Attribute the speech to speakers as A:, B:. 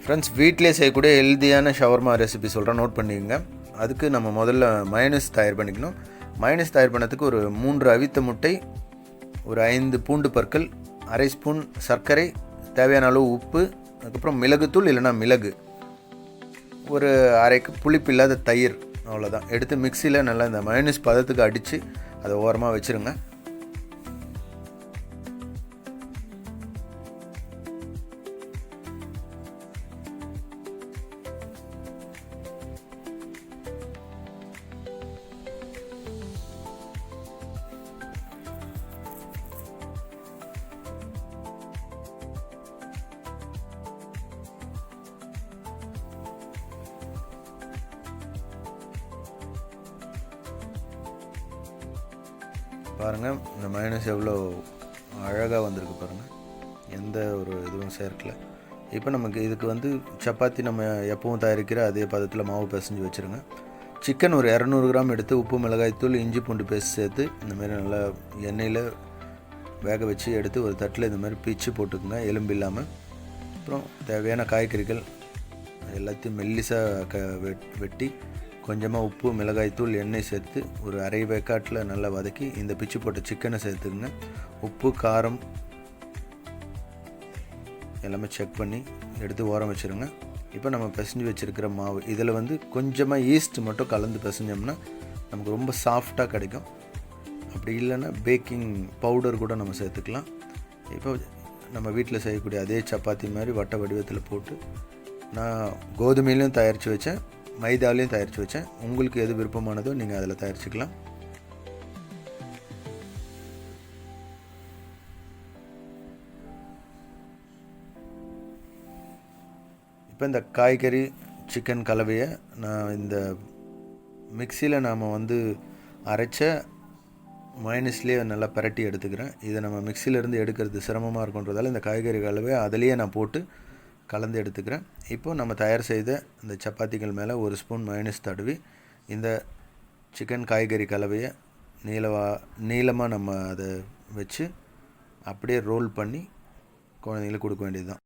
A: Friends, வீட்டிலே செய்யக்கூடிய ஹெல்த்தியான ஷவர்மா ரெசிபி சொல்கிறேன், நோட் பண்ணிக்கோங்க. அதுக்கு நம்ம முதல்ல மயோனைஸ் தயார் பண்ணிக்கணும். மயோனைஸ் தயார் பண்ணதுக்கு ஒரு 3 அவித்த முட்டை, ஒரு 5 பூண்டு பற்கள், அரை ஸ்பூன் சர்க்கரை, தேவையான அளவு உப்பு, அதுக்கப்புறம் மிளகுத்தூள் இல்லைனா மிளகு, ஒரு அரைக்கு புளிப்பு இல்லாத தயிர், அவ்வளோதான். எடுத்து மிக்சியில் நல்லா இந்த மயோனைஸ் பதத்துக்கு அடித்து அதை ஓரமாக வச்சுருங்க. பாருங்கள், இந்த மயோனைஸ் எவ்வளோ அழகாக வந்திருக்கு பாருங்கள், எந்த ஒரு இதுவும் சேர்க்கல. இப்போ நமக்கு இதுக்கு சப்பாத்தி நம்ம எப்பவும் தயாரிக்கிற அதே பதத்தில் மாவு பிசைஞ்சு வச்சுருங்க. சிக்கன் ஒரு 200 கிராம் எடுத்து உப்பு, மிளகாய்த்தூள், இஞ்சி பூண்டு பேஸ்ட் சேர்த்து இந்தமாரி நல்லா எண்ணெயில் வேக வச்சு எடுத்து ஒரு தட்டில் இந்த மாதிரி பிச்சு போட்டுக்குங்க, எலும்பு இல்லாமல். அப்புறம் தேவையான காய்கறிகள் எல்லாத்தையும் மெல்லிசாக வெட்டி கொஞ்சமாக உப்பு, மிளகாய்த்தூள், எண்ணெய் சேர்த்து ஒரு அரை வேக்காட்டில் நல்லா வதக்கி இந்த பிச்சு போட்ட சிக்கனை சேர்த்துக்குங்க. உப்பு, காரம் எல்லாமே செக் பண்ணி எடுத்து ஓரம் வச்சுருங்க. இப்போ நம்ம பிசைஞ்சு வச்சுருக்கிற மாவு இதில் கொஞ்சமாக ஈஸ்ட் மட்டும் கலந்து பிசைஞ்சோம்னா நமக்கு ரொம்ப சாஃப்டாக கிடைக்கும். அப்படி இல்லைன்னா பேக்கிங் பவுடர் கூட நம்ம சேர்த்துக்கலாம். இப்போ நம்ம வீட்டில் செய்யக்கூடிய அதே சப்பாத்தி மாதிரி வட்ட வடிவத்தில் போட்டு, நான் கோதுமையிலையும் தயாரித்து வச்சேன், மைதாலையும் தயாரித்து வச்சேன். உங்களுக்கு எது விருப்பமானதோ நீங்கள் அதில் தயாரிச்சுக்கலாம். இப்போ இந்த காய்கறி சிக்கன் கலவையை நான் இந்த மிக்சியில் நாம் அரைச்ச மயோனைஸ்லேயே நல்லா பரட்டி எடுத்துக்கிறேன். இதை நம்ம மிக்சியிலேருந்து எடுக்கிறது சிரமமாக இருக்குன்றதால இந்த காய்கறி கலவையை அதிலேயே நான் போட்டு கலந்து எடுத்துக்கிறேன். இப்போது நம்ம தயார் செய்த இந்த சப்பாத்திகள் மேலே ஒரு ஸ்பூன் மயோனைஸ் தடவி இந்த சிக்கன் காய்கறி கலவையை நீளமாக நம்ம அதை வச்சு அப்படியே ரோல் பண்ணி குழந்தைங்களுக்கு கொடுக்க வேண்டியது தான்.